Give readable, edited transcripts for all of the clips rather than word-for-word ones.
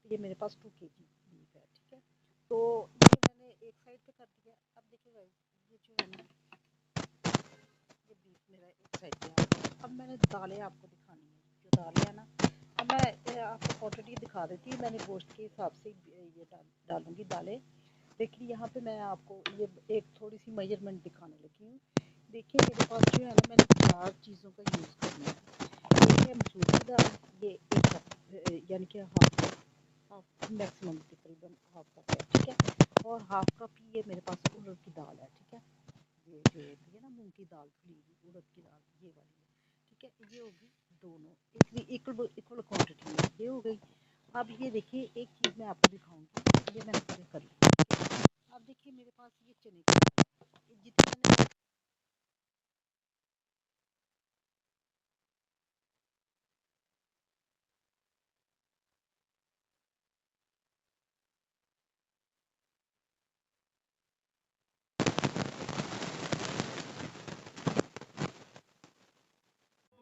ये मेरे पास 2 kg beef है, ठीक है। तो ये मैंने एक साइड पे कर दिया। अब देखिएगा ये जो है ना, ये बीफ मेरा एक साइड पे आ गया। अब मैंने दालें आपको दिखानी है, जो दालें है ना, अब मैं आपको क्वांटिटी दिखा देती हूँ। मैंने गोश्त के हिसाब से ये डालूंगी दालें। देखिए यहाँ पे मैं आपको ये एक थोड़ी सी मेजरमेंट दिखाने लगी हूँ। देखिए मेरे पास जो है ना, मैंने 4 चीज़ों का यूज़ करना है। एक है मसूर की दाल, ये एक कप यानी कि हाफ मैक्सिमम तकरीबन हाफ कप है, ठीक है। और हाफ कप ये मेरे पास उड़द की दाल है, ठीक है। ये जो होती है ना मूंग की दाल, खुली हुई उड़द की दाल, ये वाली है, ठीक है। ये होगी दोनों इतनी इक्वल इक्वल क्वान्टिटी में, ये हो गई। अब ये देखिए एक चीज़ मैं आपको दिखाऊंगी, ये मैंने पहले कर ली। अब देखिए मेरे पास ये चने की दाल, जितनी मैंने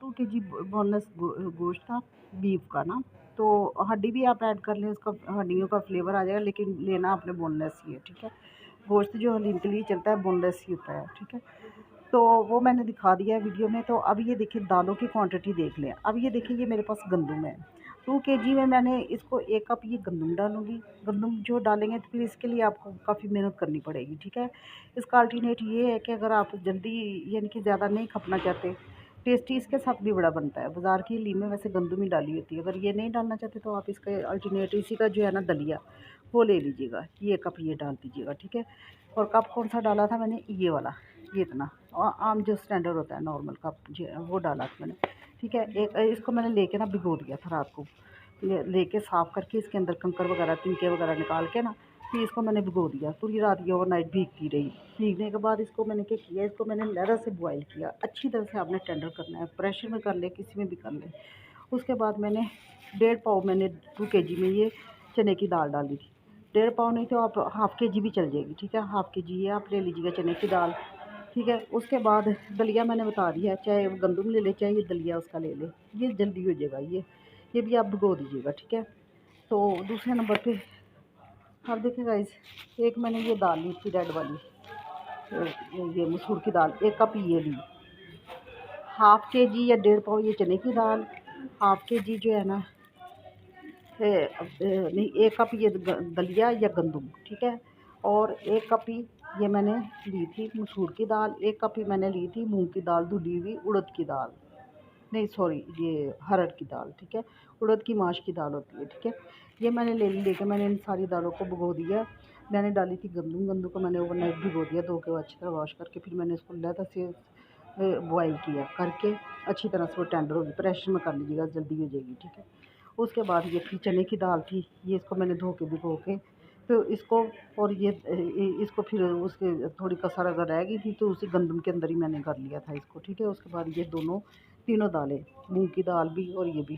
2 kg बोनलेस गोश्त था बीफ का ना। तो हड्डी भी आप ऐड कर लें, उसका हड्डियों का फ्लेवर आ जाएगा, लेकिन लेना आपने बोनलेस ही है, ठीक है। गोश्त जो हलीम चलता है बोनलेस ही होता है, ठीक है। तो वो मैंने दिखा दिया है वीडियो में। तो अब ये देखिए दालों की क्वांटिटी देख लें। अब ये देखिए ये मेरे पास गंदम है, 2 kg में मैंने इसको 1 कप ये गंदम डालूंगी। गंदम जो डालेंगे तो फिर इसके लिए आपको काफ़ी मेहनत करनी पड़ेगी, ठीक है। इसका अल्टरनेट ये है कि अगर आप जल्दी यानी कि ज़्यादा नहीं खपना चाहते, टेस्टी इसके साथ भी बड़ा बनता है। बाज़ार की लीम में वैसे गंदम ही डाली होती है। अगर ये नहीं डालना चाहते तो आप इसका अल्टरनेट इसी का जो है ना दलिया, वो ले लीजिएगा। ये कप ये डाल दीजिएगा, ठीक है। और कप कौन सा डाला था मैंने, ये वाला, ये इतना आम जो स्टैंडर्ड होता है नॉर्मल कप जो है वो डाला था मैंने, ठीक है। एक इसको मैंने लेके ना भिगो दिया था रात को, लेके साफ़ करके इसके अंदर कंकर वगैरह तिनके वगैरह निकाल के ना, फिर इसको मैंने भिगो दिया पूरी रात। ये ओवरनाइट भीगती रही। भीगने के बाद इसको मैंने क्या किया, इसको मैंने लहरा से बॉयल किया। अच्छी तरह से आपने टेंडर करना है, प्रेशर में कर ले, किसी में भी कर ले। उसके बाद मैंने 1.5 पाव मैंने 2 kg में ये चने की दाल डाली थी। 1.5 पाव नहीं तो आप ½ kg भी चल जाएगी, ठीक है। ½ kg ये आप ले लीजिएगा चने की दाल, ठीक है। उसके बाद दलिया मैंने बता दिया है, चाहे वो गंदम ले ले, चाहे ये दलिया उसका ले ले, ये जल्दी हो जाएगा। ये भी आप भिगो दीजिएगा, ठीक है। तो दूसरे नंबर पे आप देखिए गाइस, एक मैंने ये दाल ली थी रेड वाली, ये मसूर की दाल 1 कप ये ली। ½ kg या 1.5 पाव ये चने की दाल, ½ kg जो है ना नहीं 1 कप ये दलिया या गंदम, ठीक है। और 1 कप ही ये मैंने ली थी मसूर की दाल, 1 कप ही मैंने ली थी मूंग की दाल धुली हुई, उड़द की दाल नहीं सॉरी ये हरड़ की दाल, ठीक है। उड़द की माश की दाल होती है, ठीक है। ये मैंने लेके मैंने इन सारी दालों को भिगो दिया। मैंने डाली थी गंदम को मैंने ओवरनाइट भिगो दिया, धो के अच्छी तरह वॉश करके, फिर मैंने इसको लहदा से बॉयल किया करके अच्छी तरह से वो टेंडर होगी। प्रेशर में कर लीजिएगा, जल्दी हो जाएगी, ठीक है। उसके बाद ये थी चने की दाल थी, ये इसको मैंने धो के भिगो के तो इसको, और ये इसको फिर उसके थोड़ी कसर अगर रह गई थी तो उसी गंदम के अंदर ही मैंने कर लिया था इसको, ठीक है। उसके बाद ये दोनों तीनों दालें, मूंग की दाल भी और ये भी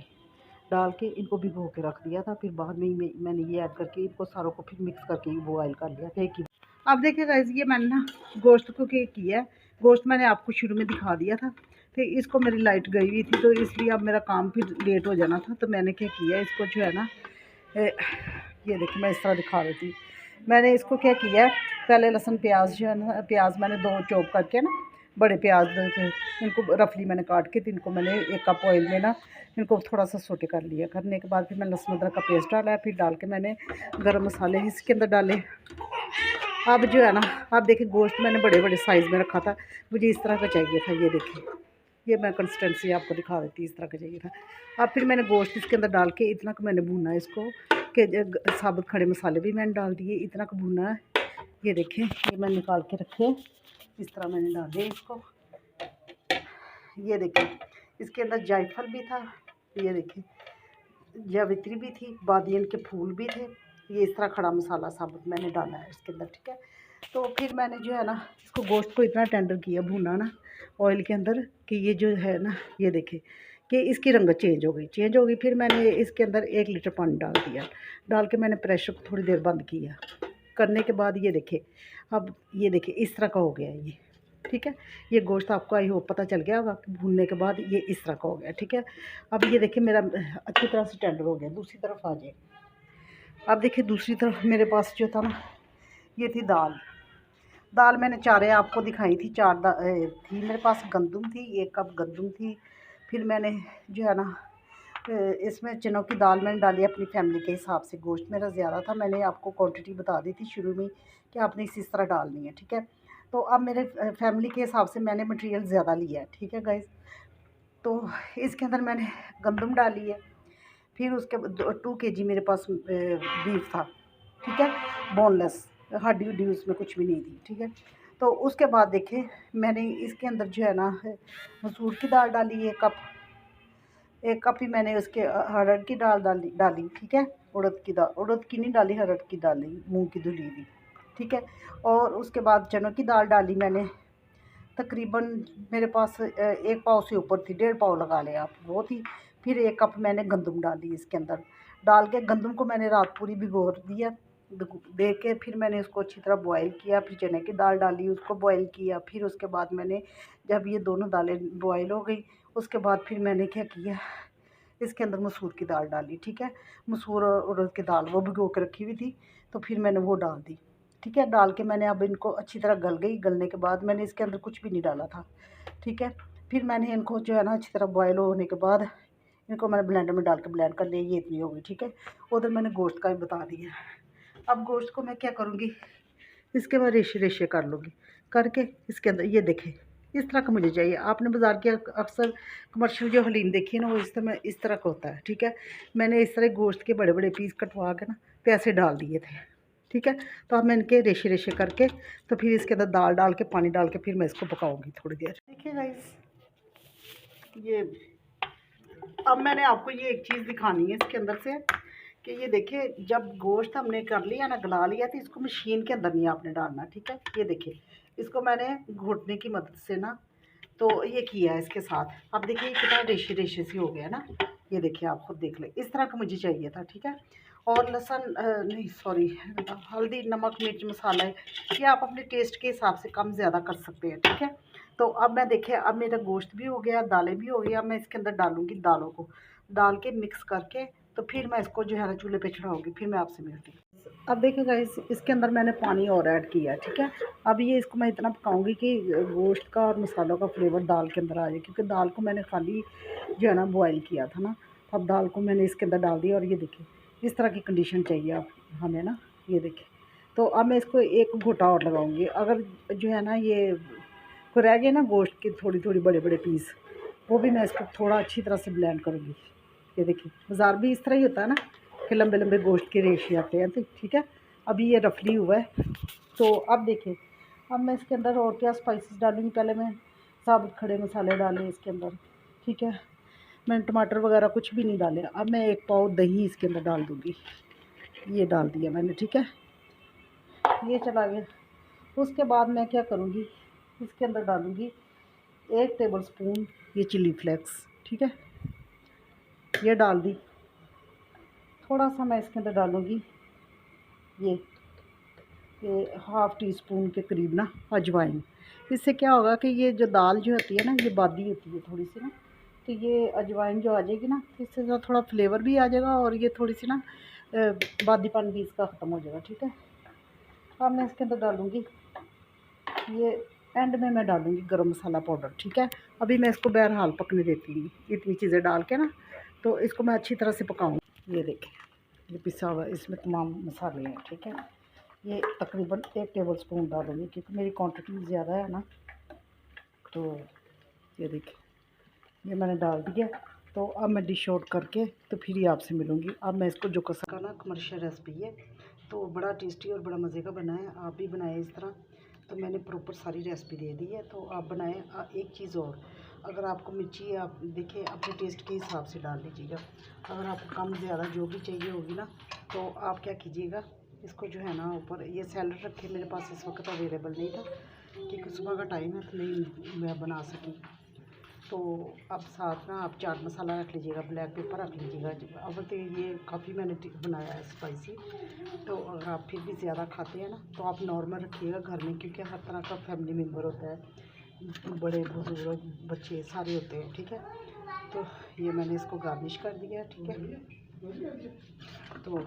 डाल के इनको भिगो के रख दिया था। फिर बाद में ही मैंने ये ऐड करके इनको सारों को फिर मिक्स करके ही बॉयल कर लिया था एक ही। अब देखिए गाइस, ये मैंने ना गोश्त को क्या किया है, गोश्त मैंने आपको शुरू में दिखा दिया था। फिर इसको मेरी लाइट गई हुई थी तो इसलिए अब मेरा काम फिर लेट हो जाना था। तो मैंने क्या किया, इसको जो है ना ये देखिए मैं इस तरह दिखा रही थी। मैंने इसको क्या किया है, पहले लहसुन प्याज जो है ना, प्याज मैंने 2 चॉप करके ना, बड़े प्याज थे, इनको रफली मैंने काट के, तो इनको मैंने 1 कप ऑयल में ना इनको थोड़ा सा सोटे कर लिया। करने के बाद फिर मैंने लहसुन अदरक का पेस्ट डाला है, फिर डाल के मैंने गरम मसाले इसके अंदर डाले। अब जो है ना, आप देखिए गोश्त मैंने बड़े बड़े साइज़ में रखा था, मुझे इस तरह का चाहिए था। ये देखिए, ये मैं कंसिस्टेंसी आपको दिखा देती, इस तरह का चाहिए था। अब फिर मैंने गोश्त इसके अंदर डाल के इतना का मैंने भूना है इसको, कि साबुत खड़े मसाले भी मैंने डाल दिए, इतना का भूना है। ये देखें, ये मैंने निकाल के रखे, इस तरह मैंने डाले इसको। ये देखें, इसके अंदर जायफल भी था, ये देखें जावित्री भी थी, बादियन के फूल भी थे। ये इस तरह खड़ा मसाला साबुत मैंने डाला है इसके अंदर, ठीक है। तो फिर मैंने जो है ना इसको गोश्त को इतना टेंडर किया, भूना ना ऑयल के अंदर, कि ये जो है ना, ये देखें कि इसकी रंगत चेंज हो गई। फिर मैंने इसके अंदर 1 लीटर पानी डाल दिया, डाल के मैंने प्रेशर को थोड़ी देर बंद किया। करने के बाद ये देखें, अब ये देखें इस तरह का हो गया ये, ठीक है। ये गोश्त आपको आई होप पता चल गया होगा कि भूनने के बाद ये इस तरह का हो गया, ठीक है। अब ये देखिए मेरा अच्छी तरह से टेंडर हो गया। दूसरी तरफ आ जाए, अब देखिए दूसरी तरफ मेरे पास जो था ना, ये थी दाल। दाल मैंने चारें आपको दिखाई थी, थी मेरे पास। गंदम थी, 1 कप गंदम थी। फिर मैंने जो है ना इसमें चनों की दाल मैंने डाली अपनी फैमिली के हिसाब से। गोश्त मेरा ज़्यादा था, मैंने आपको क्वांटिटी बता दी थी शुरू में कि आपने इस तरह डालनी है, ठीक है। तो अब मेरे फैमिली के हिसाब से मैंने मटेरियल ज़्यादा लिया है, ठीक है गाइस। तो इसके अंदर मैंने गंदम डाली है। फिर उसके 2 केजी मेरे पास बीफ था, ठीक है, बोनलेस, हड्डी वड्डी उसमें कुछ भी नहीं थी, ठीक है। तो उसके बाद देखिए मैंने इसके अंदर जो है ना मसूर की दाल डाली 1 कप। 1 कप ही मैंने उसके अरहर की दाल डाली, ठीक है। उड़द की नहीं डाली, अरहर की डाली, मूंग की धुली हुई, ठीक है। और उसके बाद चनों की दाल डाली मैंने, तकरीबन मेरे पास 1 पाव से ऊपर थी, 1.5 पाव लगा लें आप, वो थी। फिर 1 कप मैंने गंदम डाली इसके अंदर। डाल के गंदम को मैंने रात पूरी भिगो दिया, दे के फिर मैंने उसको अच्छी तरह बॉयल किया। फिर चने की दाल डाली, उसको बॉयल किया। फिर उसके बाद मैंने, जब ये दोनों दालें बॉयल हो गई, उसके बाद फिर मैंने क्या किया, इसके अंदर मसूर की दाल डाली, ठीक है। मसूर और उड़द की दाल वो भिगो के रखी हुई थी, तो फिर मैंने वो डाल दी, ठीक है। डाल के मैंने अब इनको अच्छी तरह गल गई। गलने के बाद मैंने इसके अंदर कुछ भी नहीं डाला था, ठीक है। फिर मैंने इनको जो है ना अच्छी तरह बॉयल होने के बाद इनको मैंने ब्लेंडर में डाल के ब्लेंड कर लिया। ये इतनी हो गई, ठीक है। उधर मैंने गोश्त का भी बता दिया। अब गोश्त को मैं क्या करूँगी, इसके बाद रेशे रेशे कर लूँगी, करके इसके अंदर ये देखें इस तरह का मुझे चाहिए। आपने बाज़ार के अक्सर कमर्शियल जो हलीम देखी है ना, वो इस तरह का होता है, ठीक है। मैंने इस तरह गोश्त के बड़े बड़े पीस कटवा के ना तो ऐसे डाल दिए थे, ठीक है। तो अब मैं इनके रेशे रेशे करके, तो फिर इसके अंदर दाल डाल के, पानी डाल के, फिर मैं इसको पकाऊंगी थोड़ी देर। देखिए गाइस, ये अब मैंने आपको ये एक चीज़ दिखानी है इसके अंदर से, कि ये देखिए जब गोश्त हमने कर लिया ना, गला लिया, तो इसको मशीन के अंदर नहीं आपने डालना, ठीक है। ये देखिए इसको मैंने घुटने की मदद से ना तो ये किया है इसके साथ। अब देखिए कितना रेशे रेशे सी हो गया ना, ये देखिए आप खुद देख लें, इस तरह का मुझे चाहिए था, ठीक है। और लहसुन नहीं सॉरी, हल्दी, नमक, मिर्च मसाला ये आप अपने टेस्ट के हिसाब से कम ज़्यादा कर सकते हैं, ठीक है। तो अब मैं देखिए, अब मेरा गोश्त भी हो गया, दालें भी हो गई। अब मैं इसके अंदर डालूँगी दालों को, डाल के मिक्स करके, तो फिर मैं इसको जो है ना चूल्हे पे चढ़ाऊँगी। फिर मैं आपसे मिलती हूँ। अब देखिए गाइस, इसके अंदर मैंने पानी और ऐड किया है, ठीक है। अब ये इसको मैं इतना पकाऊँगी कि गोश्त का और मसालों का फ्लेवर दाल के अंदर आ जाए, क्योंकि दाल को मैंने खाली जो है ना बॉयल किया था ना। अब दाल को मैंने इसके अंदर डाल दिया, और ये देखिए इस तरह की कंडीशन चाहिए आप हमें ना, ये देखिए। तो अब मैं इसको एक घोटा और लगाऊंगी। अगर जो है ना ये को रह गए ना गोश्त के थोड़ी थोड़ी बड़े बड़े पीस, वो भी मैं इसको थोड़ा अच्छी तरह से ब्लेंड करूँगी। ये देखिए बाज़ार भी इस तरह ही होता है ना, कि लंबे लंबे गोश्त के रेशे आते हैं, तो ठीक है। अभी ये रफली हुआ है। तो अब देखिए, अब मैं इसके अंदर और क्या स्पाइसेस डालूँगी। पहले मैं साबुत खड़े मसाले डाले इसके अंदर, ठीक है। मैंने टमाटर वगैरह कुछ भी नहीं डाले। अब मैं 1 पाव दही इसके अंदर डाल दूँगी, ये डाल दिया मैंने, ठीक है। ये चला गया। उसके बाद मैं क्या करूँगी, इसके अंदर डालूँगी 1 टेबल स्पून ये चिली फ्लेक्स, ठीक है, ये डाल दी। थोड़ा सा मैं इसके अंदर डालूँगी ये हाफ़ टी स्पून के करीब ना अजवाइन। इससे क्या होगा कि ये जो दाल जो होती है ना, ये बादी होती है थोड़ी सी ना, तो ये अजवाइन जो आ जाएगी ना, तो इससे थोड़ा फ्लेवर भी आ जाएगा, और ये थोड़ी सी ना बादीपन भी इसका ख़त्म हो जाएगा, ठीक है। अब मैं इसके अंदर डालूँगी ये, एंड में मैं डालूँगी गरम मसाला पाउडर, ठीक है। अभी मैं इसको बहरहाल पकने देती हूँ, इतनी चीज़ें डाल के ना, तो इसको मैं अच्छी तरह से पकाऊँगी। ये देखिए ये पिसा हुआ, इसमें तमाम मसाले हैं, ठीक है। ये तकरीबन 1 टेबल स्पून डालूँगी, क्योंकि मेरी क्वांटिटी ज़्यादा है ना। तो ये देखिए ये मैंने डाल दिया। तो अब मैं डिश आउट करके तो फिर ही आपसे मिलूँगी। अब मैं इसको जो कसा का ना कमर्शियल रेसिपी है, तो बड़ा टेस्टी और बड़ा मज़े का बना है। आप भी बनाएं इस तरह। तो मैंने प्रॉपर सारी रेसिपी दे दी है, तो आप बनाएं। एक चीज़ और, अगर आपको मिर्ची आप देखें अपने टेस्ट के हिसाब से डाल लीजिएगा। अगर आपको कम ज़्यादा जो भी चाहिए होगी ना, तो आप क्या कीजिएगा, इसको जो है ना ऊपर, ये सैलड रखे मेरे पास इस वक्त अवेलेबल नहीं था, क्योंकि सुबह का टाइम है तो नहीं मैं बना सकी। तो अब साथ ना आप चाट मसाला रख लीजिएगा, ब्लैक पेपर रख लीजिएगा। अब तो ये काफ़ी मैंने बनाया है स्पाइसी। तो अगर आप फिर भी ज़्यादा खाते हैं ना, तो आप नॉर्मल रखिएगा घर में, क्योंकि हर तरह का फैमिली मेम्बर होता है, बड़े बुजुर्ग बच्चे सारे होते हैं, ठीक है। तो ये मैंने इसको गार्निश कर दिया, ठीक है। तो